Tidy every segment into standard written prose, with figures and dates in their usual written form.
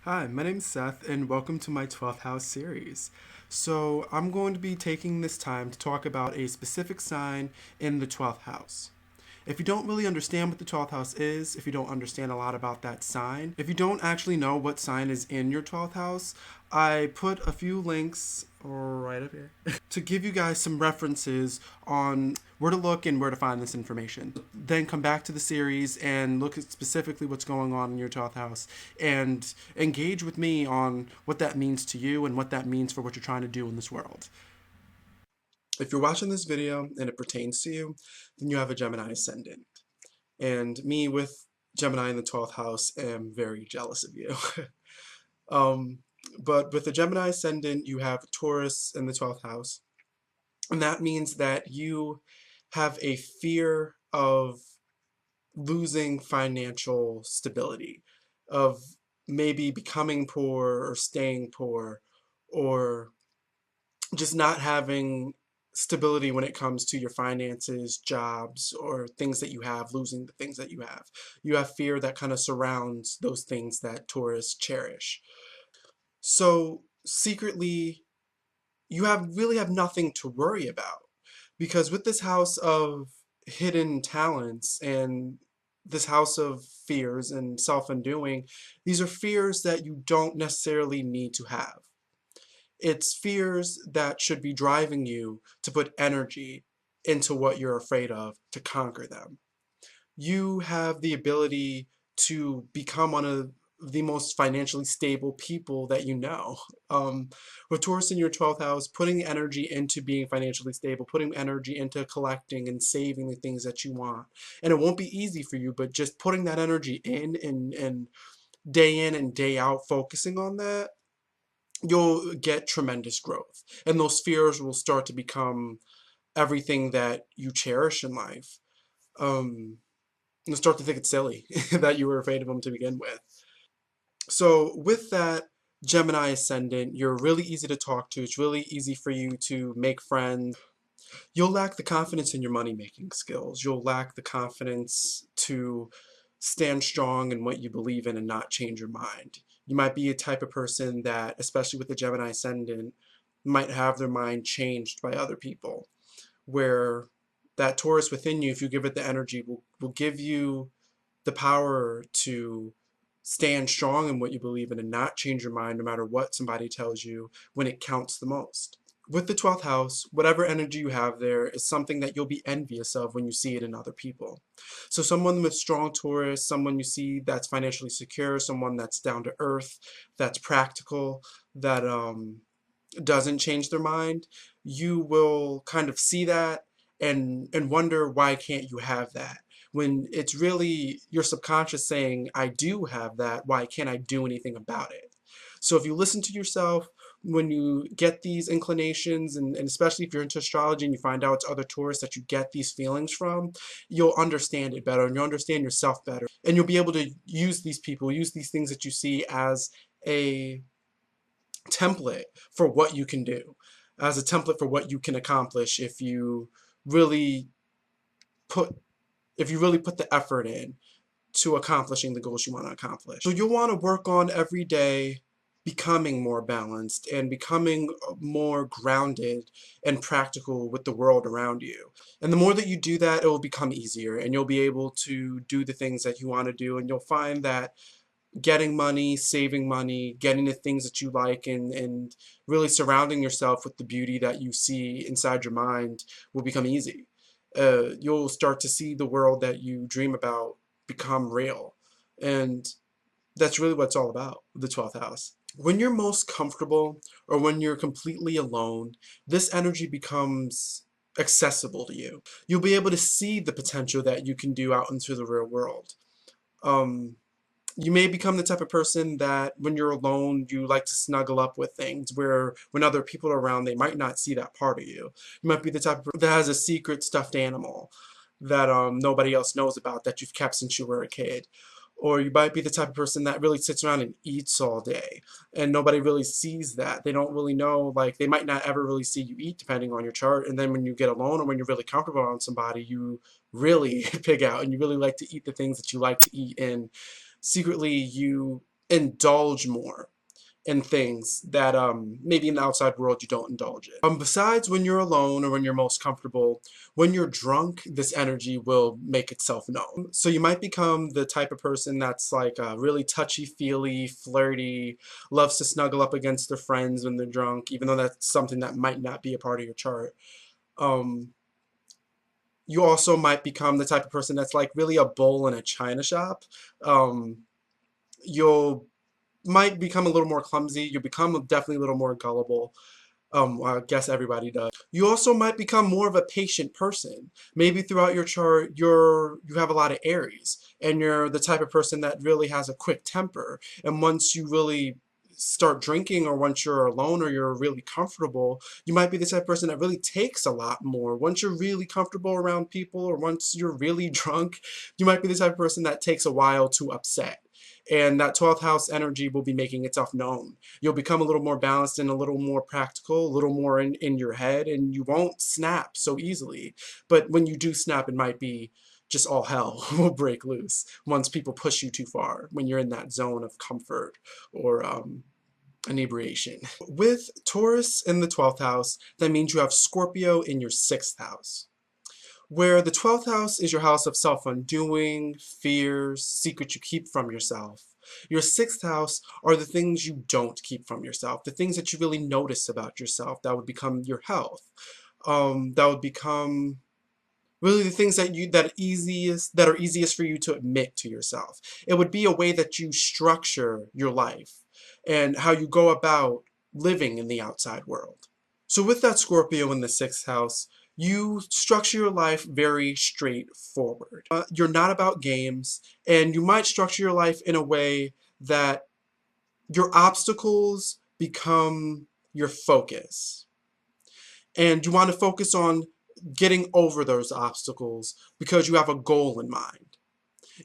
Hi, my name's Seth, and welcome to my 12th house series. So, I'm going to be taking this time to talk about a specific sign in the 12th house. If you don't really understand what the 12th house is, if you don't understand a lot about that sign, if you don't actually know what sign is in your 12th house, I put a few links right up here to give you guys some references on where to look and where to find this information. Then come back to the series and look at specifically what's going on in your 12th house and engage with me on what that means to you and what that means for what you're trying to do in this world. If you're watching this video and it pertains to you, then you have a Gemini Ascendant. And me with Gemini in the 12th house am very jealous of you. um, but with the Gemini Ascendant, you have Taurus in the 12th house. And that means that you have a fear of losing financial stability, of maybe becoming poor or staying poor, or just not having stability when it comes to your finances, jobs, or things that you have, losing the things that you have. You have fear that kind of surrounds those things that Taurus cherish. So secretly, you really have nothing to worry about because with this house of hidden talents and this house of fears and self-undoing, these are fears that you don't necessarily need to have. It's fears that should be driving you to put energy into what you're afraid of to conquer them. You have the ability to become one of the most financially stable people that you know. With Taurus in your 12th house, putting energy into being financially stable, putting energy into collecting and saving the things that you want. And it won't be easy for you, but just putting that energy in and day out, focusing on that, you'll get tremendous growth. And those fears will start to become everything that you cherish in life. You'll start to think it's silly that you were afraid of them to begin with. So with that Gemini Ascendant, you're really easy to talk to. It's really easy for you to make friends. You'll lack the confidence in your money-making skills. You'll lack the confidence to stand strong in what you believe in and not change your mind. You might be a type of person that, especially with the Gemini Ascendant, might have their mind changed by other people, where that Taurus within you, if you give it the energy, will give you the power to stand strong in what you believe in and not change your mind no matter what somebody tells you when it counts the most. With the 12th house, whatever energy you have there is something that you'll be envious of when you see it in other people. So someone with strong Taurus, someone you see that's financially secure, someone that's down to earth, that's practical, that doesn't change their mind, you will kind of see that and wonder why can't you have that? When it's really your subconscious saying, I do have that, why can't I do anything about it? So if you listen to yourself, when you get these inclinations, and especially if you're into astrology and you find out it's other Taurus that you get these feelings from, you'll understand it better and you'll understand yourself better. And you'll be able to use these people, use these things that you see as a template for what you can do, as a template for what you can accomplish really put if you really put the effort in to accomplishing the goals you want to accomplish. So you'll want to work on every day becoming more balanced and becoming more grounded and practical with the world around you. And the more that you do that, it will become easier and you'll be able to do the things that you want to do, and you'll find that getting money, saving money, getting the things that you like, and really surrounding yourself with the beauty that you see inside your mind will become easy. You'll start to see the world that you dream about become real. And that's really what it's all about, the 12th house. When you're most comfortable or when you're completely alone, this energy becomes accessible to you. You'll be able to see the potential that you can do out into the real world. Um, you may become the type of person that when you're alone, you like to snuggle up with things, where when other people are around, they might not see that part of you. You might be the type of person that has a secret stuffed animal that nobody else knows about, that you've kept since you were a kid. Or you might be the type of person that really sits around and eats all day, and nobody really sees that. They don't really know, like, they might not ever really see you eat depending on your chart. And then when you get alone or when you're really comfortable around somebody, you really pig out and you really like to eat the things that you like to eat. And secretly, you indulge more in things that maybe in the outside world you don't indulge in. Besides when you're alone or when you're most comfortable, when you're drunk, this energy will make itself known. So you might become the type of person that's like really touchy-feely, flirty, loves to snuggle up against their friends when they're drunk, even though that's something that might not be a part of your chart. Um, you also might become the type of person that's like really a bull in a china shop. Um, you'll might become a little more clumsy. You become definitely a little more gullible. I guess everybody does. You also might become more of a patient person. Maybe throughout your chart, you have a lot of Aries, and you're the type of person that really has a quick temper. And once you really start drinking, or once you're alone, or you're really comfortable, you might be the type of person that really takes a lot more. Once you're really comfortable around people, or once you're really drunk, you might be the type of person that takes a while to upset. And that 12th house energy will be making itself known. You'll become a little more balanced and a little more practical, a little more in your head, and you won't snap so easily. But when you do snap, it might be just all hell will break loose once people push you too far, when you're in that zone of comfort or inebriation. With Taurus in the 12th house, that means you have Scorpio in your 6th house, where the 12th house is your house of self-undoing, fears, secrets you keep from yourself. Your 6th house are the things you don't keep from yourself, the things that you really notice about yourself. That would become your health. That would become really the things that are easiest for you to admit to yourself. It would be a way that you structure your life and how you go about living in the outside world. So with that Scorpio in the 6th house, you structure your life very straightforward. You're not about games, and you might structure your life in a way that your obstacles become your focus. And you want to focus on getting over those obstacles because you have a goal in mind.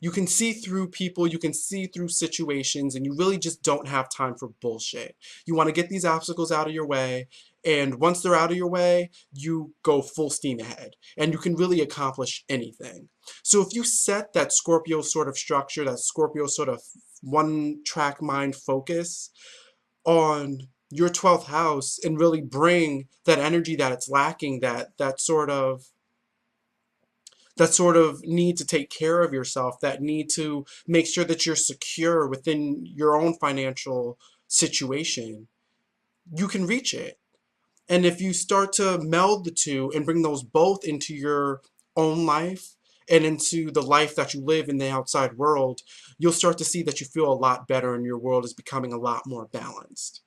You can see through people, you can see through situations, and you really just don't have time for bullshit. You want to get these obstacles out of your way, and once they're out of your way, you go full steam ahead, and you can really accomplish anything. So if you set that Scorpio sort of structure, that Scorpio sort of one-track mind focus on your 12th house and really bring that energy that it's lacking, that sort of need to take care of yourself, that need to make sure that you're secure within your own financial situation, you can reach it. And if you start to meld the two and bring those both into your own life and into the life that you live in the outside world, you'll start to see that you feel a lot better and your world is becoming a lot more balanced.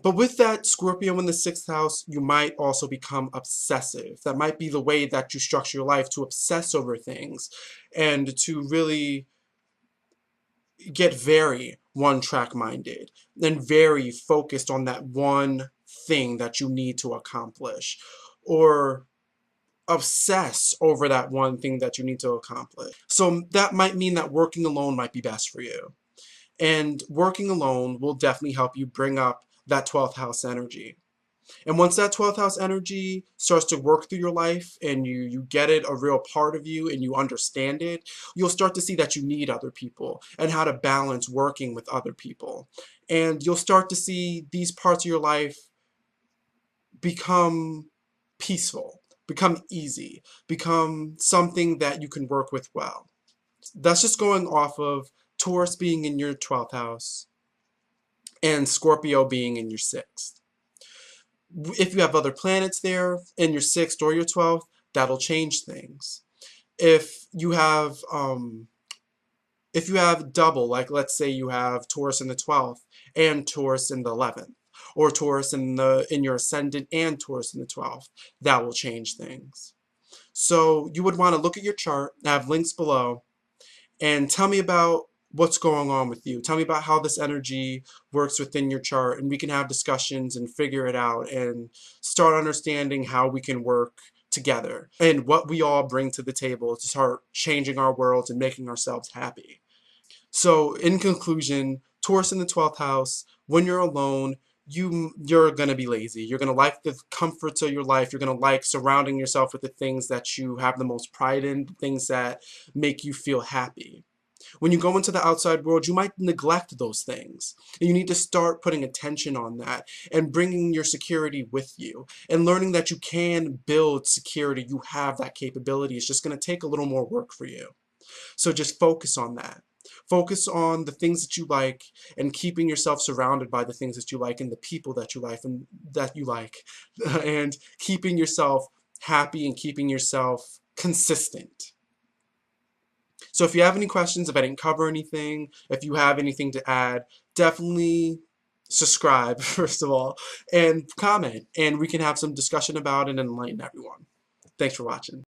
But with that Scorpio in the 6th house, you might also become obsessive. That might be the way that you structure your life, to obsess over things and to really get very one-track minded and very focused on that one thing that you need to accomplish, or obsess over that one thing that you need to accomplish. So that might mean that working alone might be best for you. And working alone will definitely help you bring up that 12th house energy. And once that 12th house energy starts to work through your life and you get it a real part of you and you understand it, you'll start to see that you need other people and how to balance working with other people. And you'll start to see these parts of your life become peaceful, become easy, become something that you can work with well. That's just going off of Taurus being in your 12th house and Scorpio being in your 6th. If you have other planets there in your 6th or your 12th, that'll change things. If you have double, like let's say you have Taurus in the 12th and Taurus in the 11th, or Taurus in your ascendant and Taurus in the 12th, that will change things. So you would want to look at your chart. I have links below, and tell me about what's going on with you. Tell me about how this energy works within your chart, and we can have discussions and figure it out and start understanding how we can work together and what we all bring to the table to start changing our worlds and making ourselves happy. So in conclusion, Taurus in the 12th house, when you're alone, you're going to be lazy. You're going to like the comforts of your life. You're going to like surrounding yourself with the things that you have the most pride in, the things that make you feel happy. When you go into the outside world, you might neglect those things. And you need to start putting attention on that and bringing your security with you and learning that you can build security. You have that capability. It's just going to take a little more work for you. So just focus on that. Focus on the things that you like and keeping yourself surrounded by the things that you like and the people that you like and keeping yourself happy and keeping yourself consistent. So if you have any questions, if I didn't cover anything, if you have anything to add, definitely subscribe, first of all, and comment, and we can have some discussion about it and enlighten everyone. Thanks for watching.